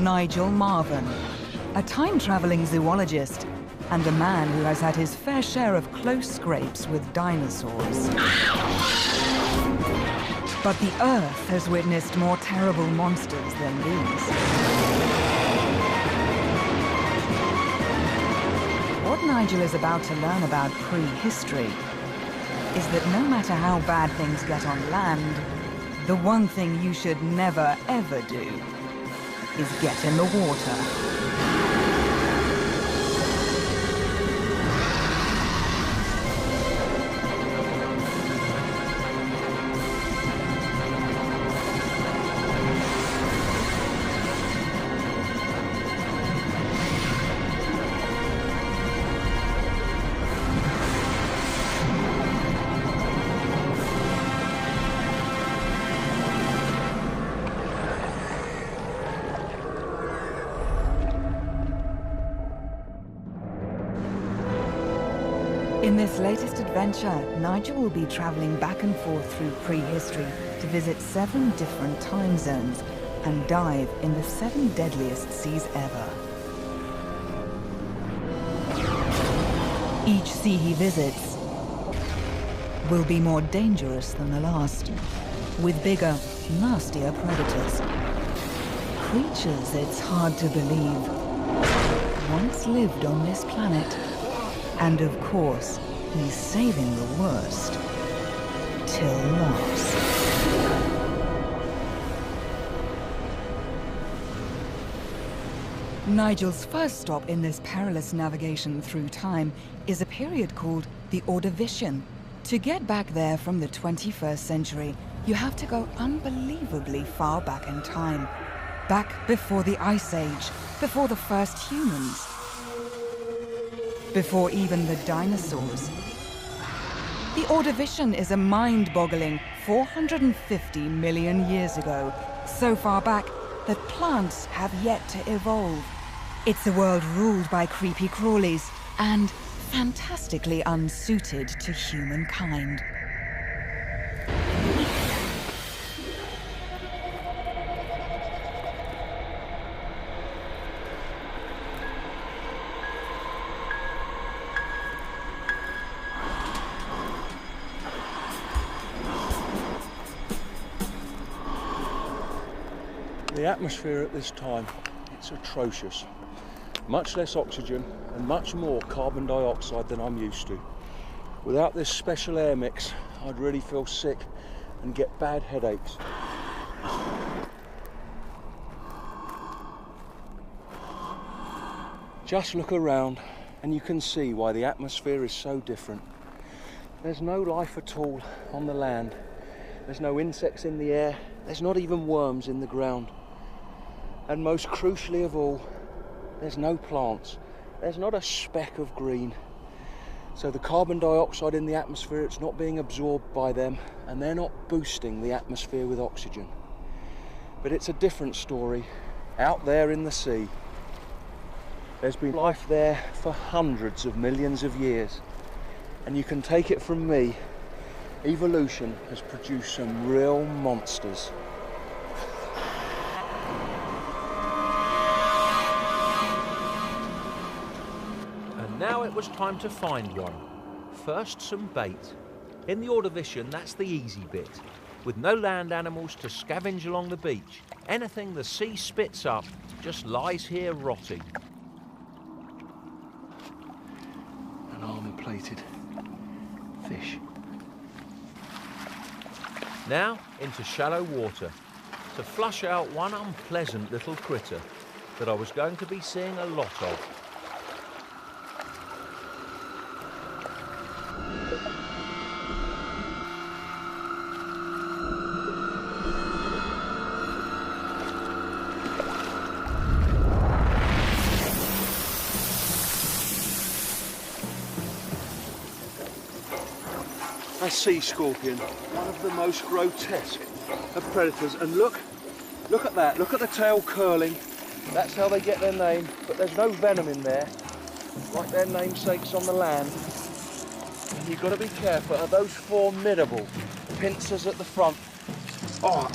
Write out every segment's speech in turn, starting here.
Nigel Marven, a time-traveling zoologist and a man who has had his fair share of close scrapes with dinosaurs. But the Earth has witnessed more terrible monsters than these. What Nigel is about to learn about prehistory is that no matter how bad things get on land, the one thing you should never, ever do is get in the water. In this latest adventure, Nigel will be traveling back and forth through prehistory to visit 7 different time zones and dive in the 7 deadliest seas ever. Each sea he visits will be more dangerous than the last, with bigger, nastier predators. Creatures it's hard to believe once lived on this planet. And of course, he's saving the worst till last. Nigel's first stop in this perilous navigation through time is a period called the Ordovician. To get back there from the 21st century, you have to go unbelievably far back in time. Back before the Ice Age, before the first humans. Before even the dinosaurs. The Ordovician is a mind-boggling 450 million years ago, so far back that plants have yet to evolve. It's a world ruled by creepy crawlies and fantastically unsuited to humankind. The atmosphere at this time, it's atrocious. Much less oxygen and much more carbon dioxide than I'm used to. Without this special air mix, I'd really feel sick and get bad headaches. Just look around and you can see why the atmosphere is so different. There's no life at all on the land. There's no insects in the air. There's not even worms in the ground. And most crucially of all, there's no plants. There's not a speck of green. So the carbon dioxide in the atmosphere, it's not being absorbed by them, and they're not boosting the atmosphere with oxygen. But it's a different story out there in the sea. There's been life there for hundreds of millions of years. And you can take it from me, evolution has produced some real monsters. And now it was time to find one. First, some bait. In the Ordovician, that's the easy bit. With no land animals to scavenge along the beach, anything the sea spits up just lies here rotting. An armour-plated fish. Now into shallow water to flush out one unpleasant little critter that I was going to be seeing a lot of. A sea scorpion, one of the most grotesque of predators. And look at that, look at the tail curling. That's how they get their name, but there's no venom in there, like their namesakes on the land. And you've got to be careful of those formidable pincers at the front. Oh.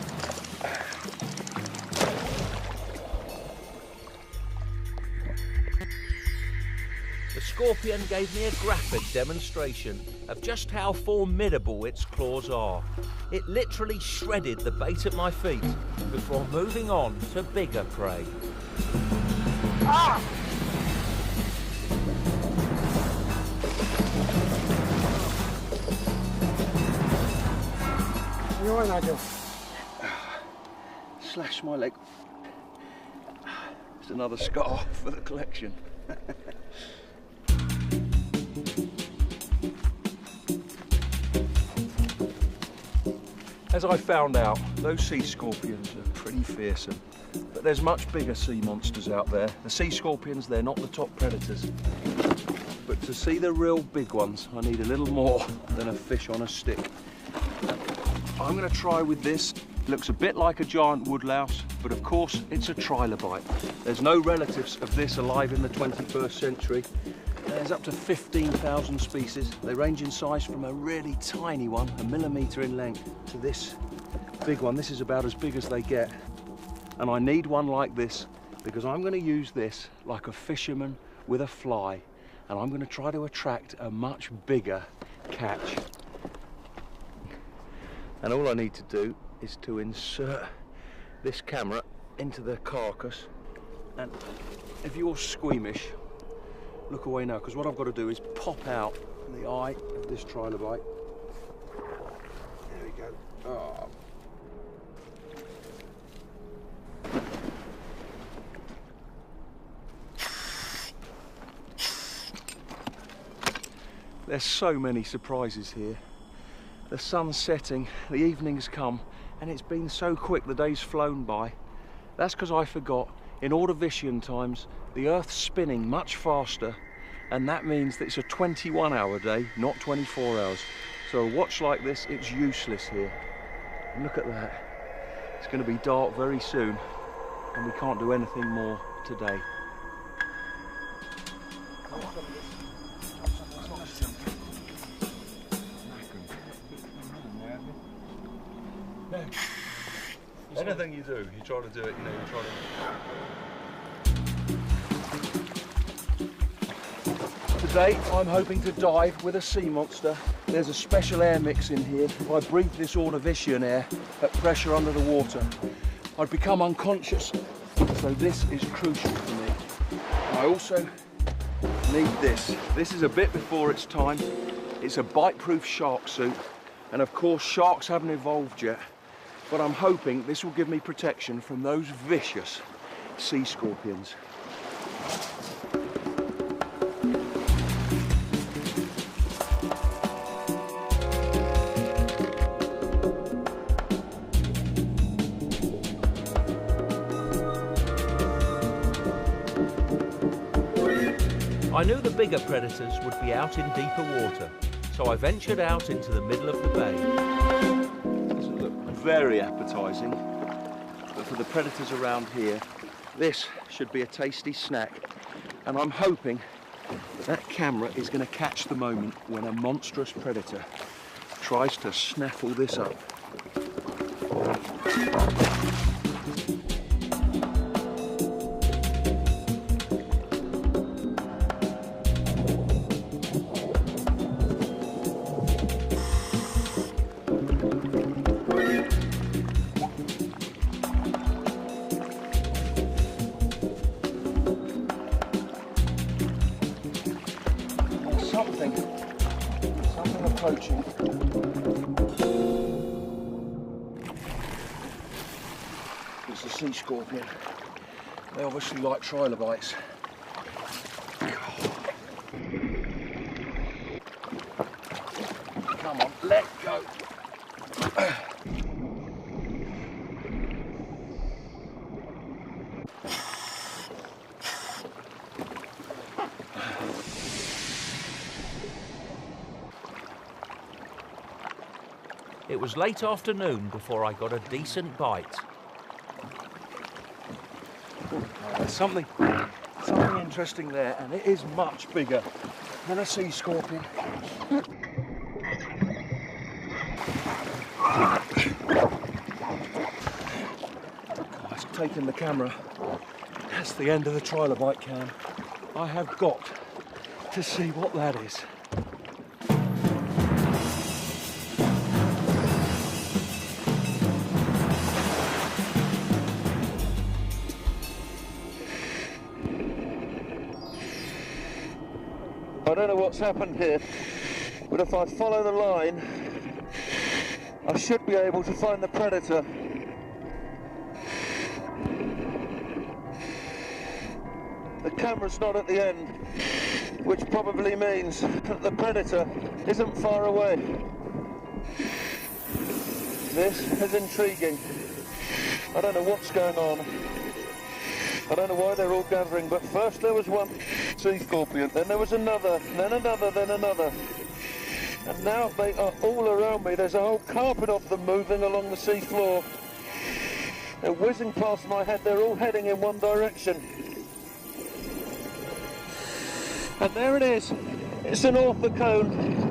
scorpion gave me a graphic demonstration of just how formidable its claws are. It literally shredded the bait at my feet before moving on to bigger prey. Ah! You all right, Nigel? Slash my leg. It's another scar for the collection. As I found out, those sea scorpions are pretty fearsome. But there's much bigger sea monsters out there. The sea scorpions, they're not the top predators. But to see the real big ones, I need a little more than a fish on a stick. I'm going to try with this. It looks a bit like a giant woodlouse, but of course it's a trilobite. There's no relatives of this alive in the 21st century. There's up to 15,000 species. They range in size from a really tiny one, a millimetre in length, to this big one. This is about as big as they get. And I need one like this because I'm going to use this like a fisherman with a fly, and I'm going to try to attract a much bigger catch. And all I need to do is to insert this camera into the carcass, and if you're squeamish, look away now, because what I've got to do is pop out the eye of this trilobite. There we go. Oh. There's so many surprises here. The sun's setting, the evening's come, and it's been so quick, the day's flown by. That's because I forgot, in Ordovician times, the Earth's spinning much faster, and that means that it's a 21-hour day, not 24 hours. So a watch like this, it's useless here. And look at that. It's going to be dark very soon, and we can't do anything more today. Anything you do, you try to do it, you know, you try to... Today, I'm hoping to dive with a sea monster. There's a special air mix in here. If I breathe this Ordovician air at pressure under the water, I'd become unconscious. So this is crucial for me. I also need this. This is a bit before its time. It's a bite-proof shark suit. And of course, sharks haven't evolved yet. But I'm hoping this will give me protection from those vicious sea scorpions. I knew the bigger predators would be out in deeper water, so I ventured out into the middle of the bay. Very appetizing, but for the predators around here, this should be a tasty snack. And I'm hoping that camera is going to catch the moment when a monstrous predator tries to snaffle this up. Something approaching. It's a sea scorpion. They obviously like trilobites. Come on, let go. It was late afternoon before I got a decent bite. There's something interesting there, and it is much bigger than a sea scorpion. It's taken the camera. That's the end of the trilobite cam. I have got to see what that is. I don't know what's happened here, but if I follow the line, I should be able to find the predator. The camera's not at the end, which probably means that the predator isn't far away. This is intriguing. I don't know what's going on. I don't know why they're all gathering, but first there was one sea scorpion, then there was another, then another, then another. And now they are all around me. There's a whole carpet of them moving along the sea floor. They're whizzing past my head. They're all heading in one direction. And there it is. It's an orthocone.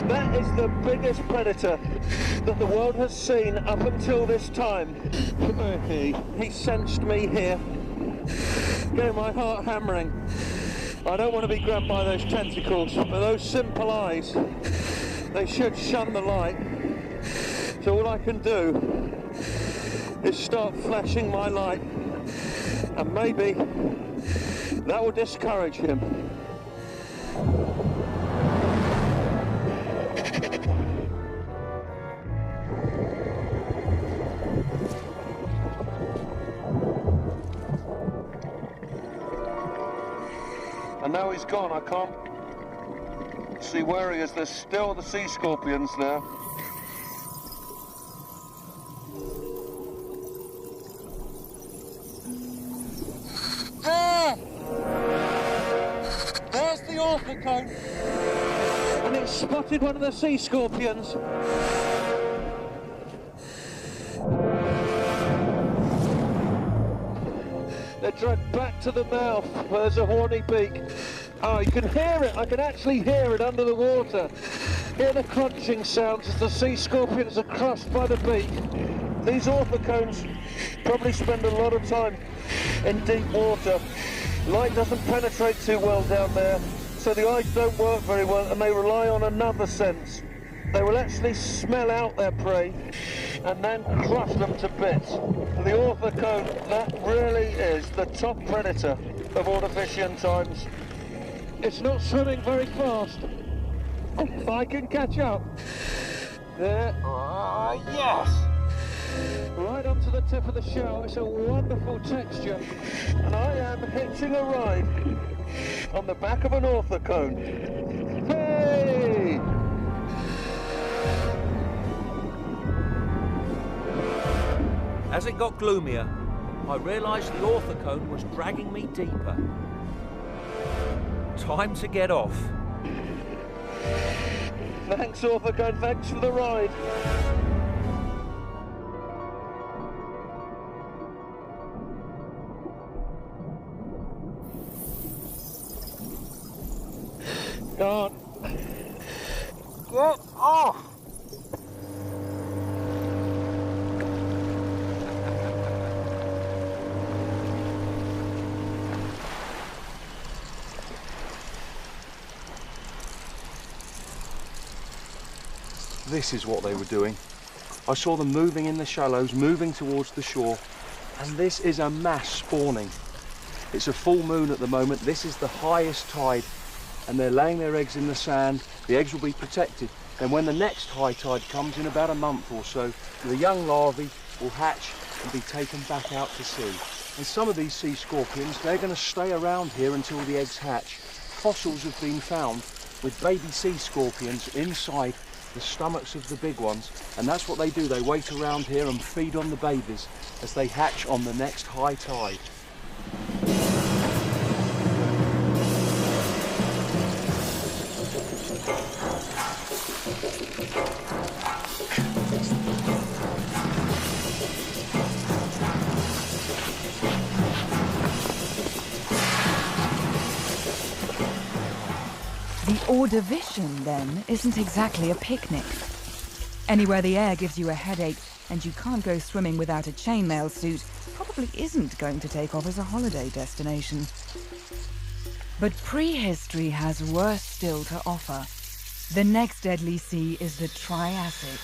That is the biggest predator that the world has seen up until this time. He sensed me here. Getting my heart hammering. I don't want to be grabbed by those tentacles, but those simple eyes, they should shun the light. So all I can do is start flashing my light, and maybe that will discourage him. And now he's gone. I can't see where he is. There's still the sea scorpions there. There! There's the orthocone. And it's spotted one of the sea scorpions. They're dragged back to the mouth where there's a horny beak. Oh, you can hear it. I can actually hear it under the water. Hear the crunching sounds as the sea scorpions are crushed by the beak. These orthocones probably spend a lot of time in deep water. Light doesn't penetrate too well down there, so the eyes don't work very well, and they rely on another sense. They will actually smell out their prey and then crush them to bits. The orthocone, that really is the top predator of Ordovician times. It's not swimming very fast. If I can catch up. There. Yes! Right onto the tip of the shell. It's a wonderful texture. And I am hitching a ride on the back of an orthocone. Hey! As it got gloomier, I realised the orthocone was dragging me deeper. Time to get off. Thanks, orthocone. Thanks for the ride. Go on. Get off! This is what they were doing. I saw them moving in the shallows, moving towards the shore, and this is a mass spawning. It's a full moon at the moment. This is the highest tide, and they're laying their eggs in the sand. The eggs will be protected. Then when the next high tide comes in about a month or so, the young larvae will hatch and be taken back out to sea. And some of these sea scorpions, they're going to stay around here until the eggs hatch. Fossils have been found with baby sea scorpions inside the stomachs of the big ones, and that's what they do. They wait around here and feed on the babies as they hatch on the next high tide. The Ordovician, then, isn't exactly a picnic. Anywhere the air gives you a headache and you can't go swimming without a chainmail suit probably isn't going to take off as a holiday destination. But prehistory has worse still to offer. The next deadly sea is the Triassic.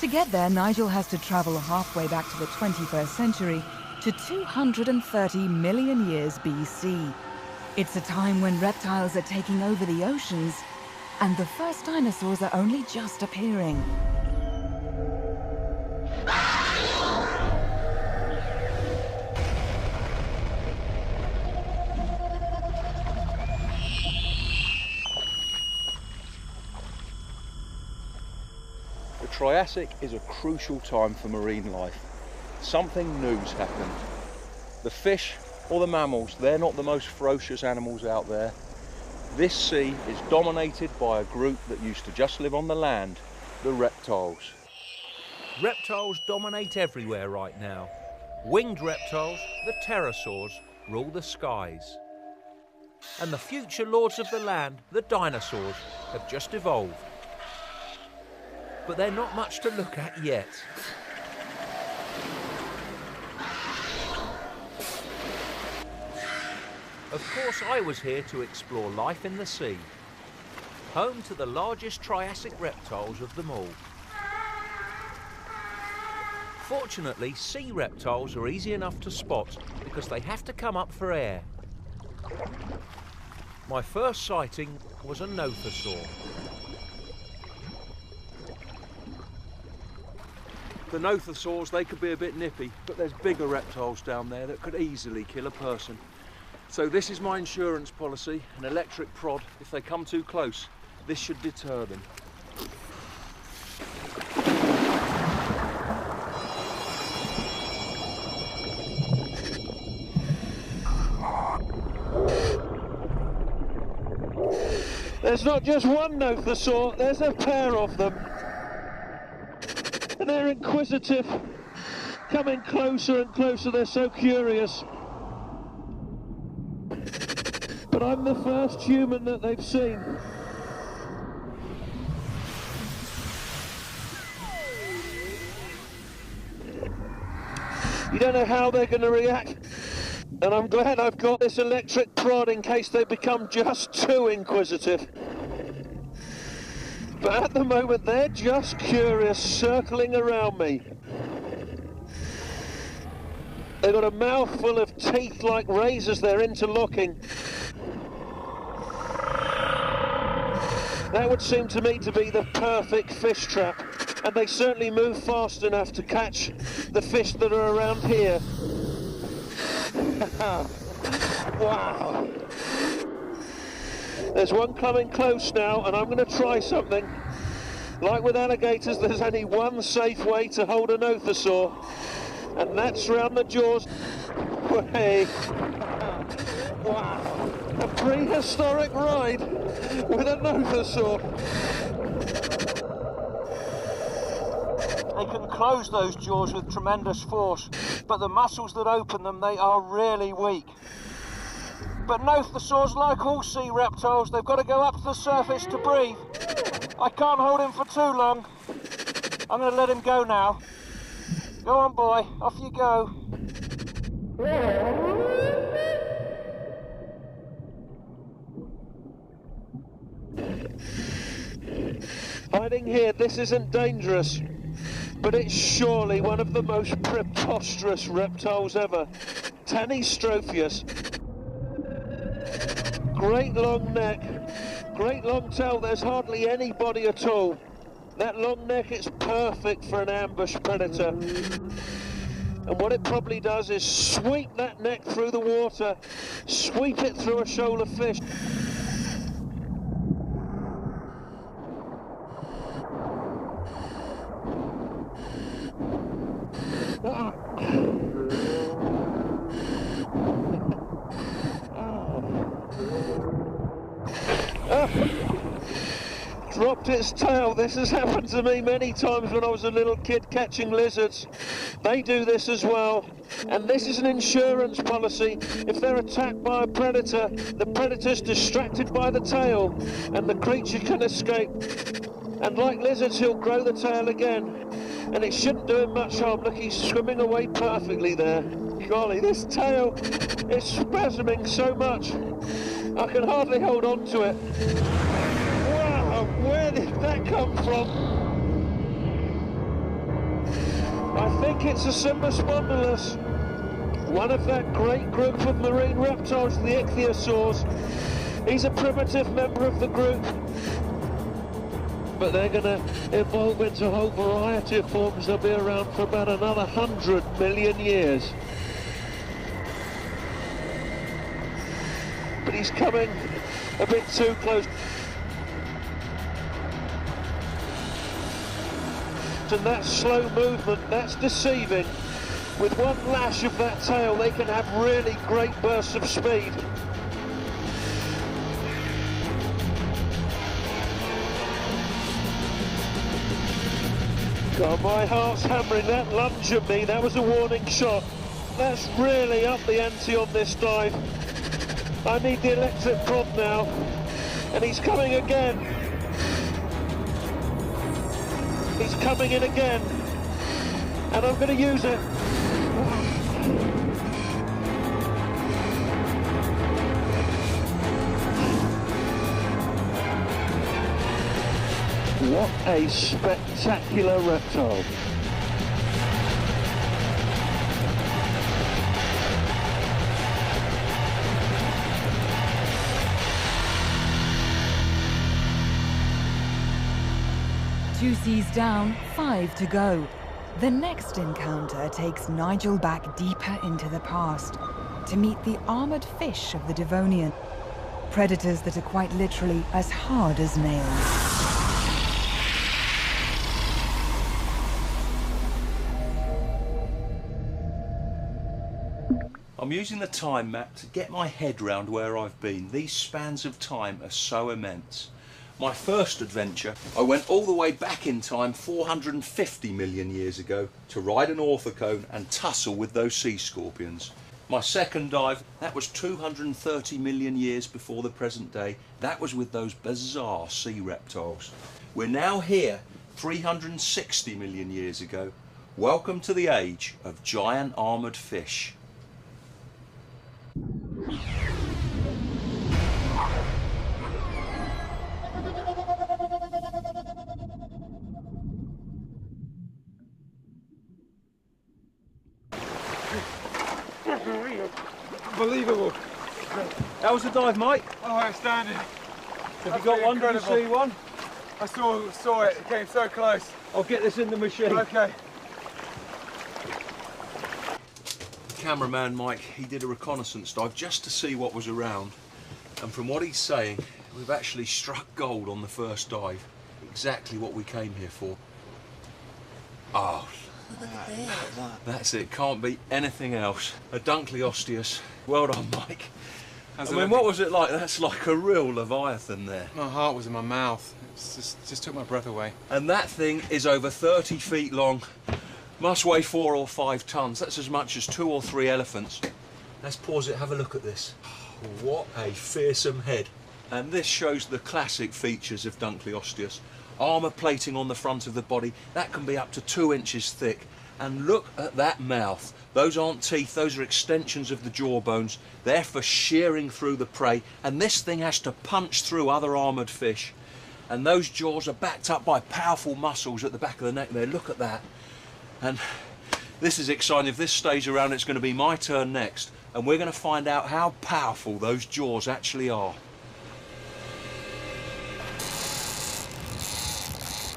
To get there, Nigel has to travel halfway back to the 21st century to 230 million years BC. It's a time when reptiles are taking over the oceans and the first dinosaurs are only just appearing. The Triassic is a crucial time for marine life. Something new's happened. The fish or the mammals, they're not the most ferocious animals out there. This sea is dominated by a group that used to just live on the land, the reptiles. Reptiles dominate everywhere right now. Winged reptiles, the pterosaurs, rule the skies. And the future lords of the land, the dinosaurs, have just evolved. But they're not much to look at yet. Of course, I was here to explore life in the sea, home to the largest Triassic reptiles of them all. Fortunately, sea reptiles are easy enough to spot because they have to come up for air. My first sighting was a nothosaur. The nothosaurs, they could be a bit nippy, but there's bigger reptiles down there that could easily kill a person. So this is my insurance policy, an electric prod. If they come too close, this should deter them. There's not just one nothosaur, there's a pair of them. And they're inquisitive, coming closer and closer, they're so curious. But I'm the first human that they've seen. You don't know how they're going to react. And I'm glad I've got this electric prod in case they become just too inquisitive. But at the moment, they're just curious, circling around me. They've got a mouthful of teeth like razors, they're interlocking. That would seem to me to be the perfect fish trap. And they certainly move fast enough to catch the fish that are around here. Wow. There's one coming close now, and I'm going to try something. Like with alligators, there's only one safe way to hold a nothosaur, and that's round the jaws. Hey. Wow. A prehistoric ride with a nothosaur. They can close those jaws with tremendous force, but the muscles that open them, they are really weak. But nothosaurs, like all sea reptiles, they've got to go up to the surface to breathe. I can't hold him for too long. I'm going to let him go now. Go on, boy, off you go. Hiding here, this isn't dangerous, but it's surely one of the most preposterous reptiles ever. Tanystropheus. Great long neck, great long tail, there's hardly any body at all. That long neck is perfect for an ambush predator. And what it probably does is sweep that neck through the water, sweep it through a shoal of fish. Dropped snapped its tail. This has happened to me many times when I was a little kid catching lizards. They do this as well. And this is an insurance policy. If they're attacked by a predator, the predator's distracted by the tail and the creature can escape. And like lizards, he'll grow the tail again. And it shouldn't do him much harm. Look, he's swimming away perfectly there. Golly, this tail is spasming so much. I can hardly hold on to it. Wow, where did that come from? I think it's a Symbospondylus, one of that great group of marine reptiles, the ichthyosaurs. He's a primitive member of the group, but they're going to evolve into a whole variety of forms. They'll be around for about another 100 million years. But he's coming a bit too close. And that slow movement, that's deceiving. With one lash of that tail, they can have really great bursts of speed. God, my heart's hammering. That lunge at me, that was a warning shot. That's really up the ante on this dive. I need the electric prod now. And he's coming again. He's coming in again. And I'm going to use it. What a spectacular reptile. Two seas down, 5 to go. The next encounter takes Nigel back deeper into the past to meet the armored fish of the Devonian. Predators that are quite literally as hard as nails. I'm using the time map to get my head round where I've been. These spans of time are so immense. My first adventure, I went all the way back in time 450 million years ago to ride an orthocone and tussle with those sea scorpions. My second dive, that was 230 million years before the present day. That was with those bizarre sea reptiles. We're now here 360 million years ago. Welcome to the age of giant armoured fish. Unbelievable. How was the dive, Mike? Oh, outstanding. Have you got one? Did you see one? I saw it. It came so close. I'll get this in the machine. Okay. Cameraman Mike, he did a reconnaissance dive just to see what was around, and from what he's saying, we've actually struck gold on the first dive. Exactly what we came here for. Oh, Look at that. that's it. Can't be anything else. A Dunkleosteus. Well done, Mike. I mean, lovely- what was it like? That's like a real Leviathan there. My heart was in my mouth. It just took my breath away. And that thing is over 30 feet long. Must weigh 4 or 5 tons. That's as much as 2 or 3 elephants. Let's pause it, have a look at this. What a fearsome head. And this shows the classic features of Dunkleosteus. Armour plating on the front of the body, that can be up to 2 inches thick. And look at that mouth. Those aren't teeth, those are extensions of the jaw bones. They're for shearing through the prey. And this thing has to punch through other armoured fish. And those jaws are backed up by powerful muscles at the back of the neck there. Look at that. And this is exciting. If this stays around, it's going to be my turn next, and we're going to find out how powerful those jaws actually are.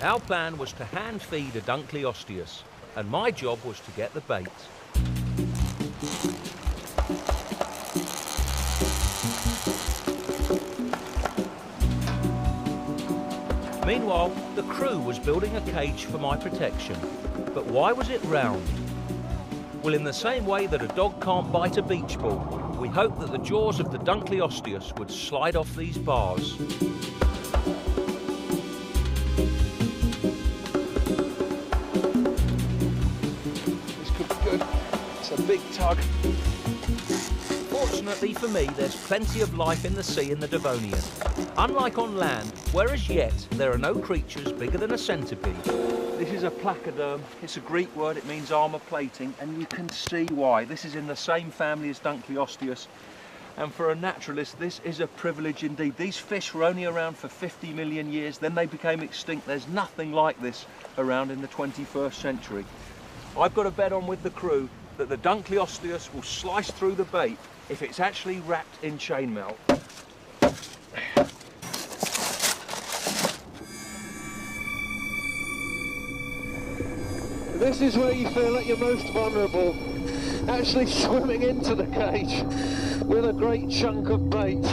Our plan was to hand feed a Dunkleosteus, and my job was to get the bait. Meanwhile, the crew was building a cage for my protection. But why was it round? Well, in the same way that a dog can't bite a beach ball, we hoped that the jaws of the Dunkleosteus would slide off these bars. big tug. Fortunately for me, there's plenty of life in the sea in the Devonian. Unlike on land, where as yet there are no creatures bigger than a centipede. This is a placoderm. It's a Greek word, it means armour plating, and you can see why. This is in the same family as Dunkleosteus, and for a naturalist this is a privilege indeed. These fish were only around for 50 million years, then they became extinct. There's nothing like this around in the 21st century. I've got to bet on with the crew that the Dunkleosteus will slice through the bait if it's actually wrapped in chainmail. This is where you feel at your most vulnerable, actually swimming into the cage with a great chunk of bait.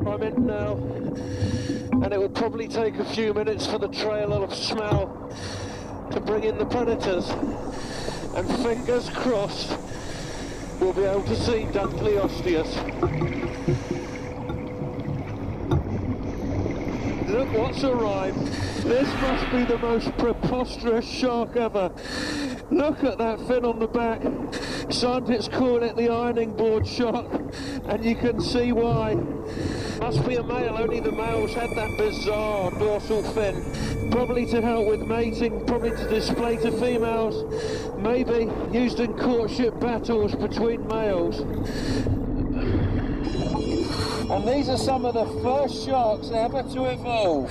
I'm in now, and it will probably take a few minutes for the trail of smell to bring in the predators, and fingers crossed we'll be able to see Dunkleosteus. Look what's arrived. This must be the most preposterous shark ever. Look at that fin on the back. Scientists call it the ironing board shark, and you can see why. Must be a male, only the males had that bizarre dorsal fin. Probably to help with mating, probably to display to females, maybe used in courtship battles between males. And these are some of the first sharks ever to evolve.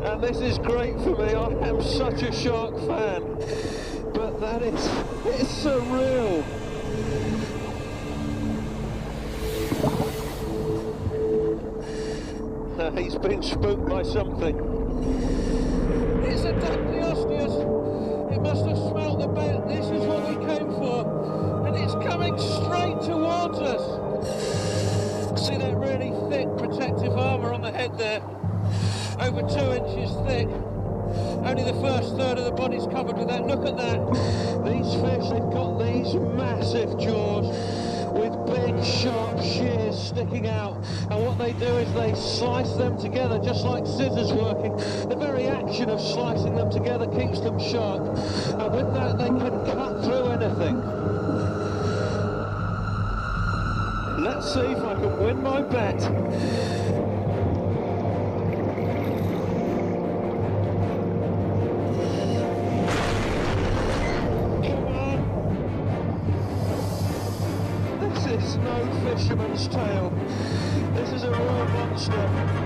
And this is great for me, I am such a shark fan. But it's surreal. He's been spooked by something. It's a Dunkleosteus. It must have smelt the bait. This is what we came for. And it's coming straight towards us. See that really thick protective armour on the head there? Over 2 inches thick. Only the first third of the body's covered with that. Look at that. These fish, they've got these massive jaws with big sharp shears sticking out, and what they do is they slice them together just like scissors working. The very action of slicing them together keeps them sharp, and with that they can cut through anything. Let's see if I can win my bet. This is no fisherman's tale. This is a real monster.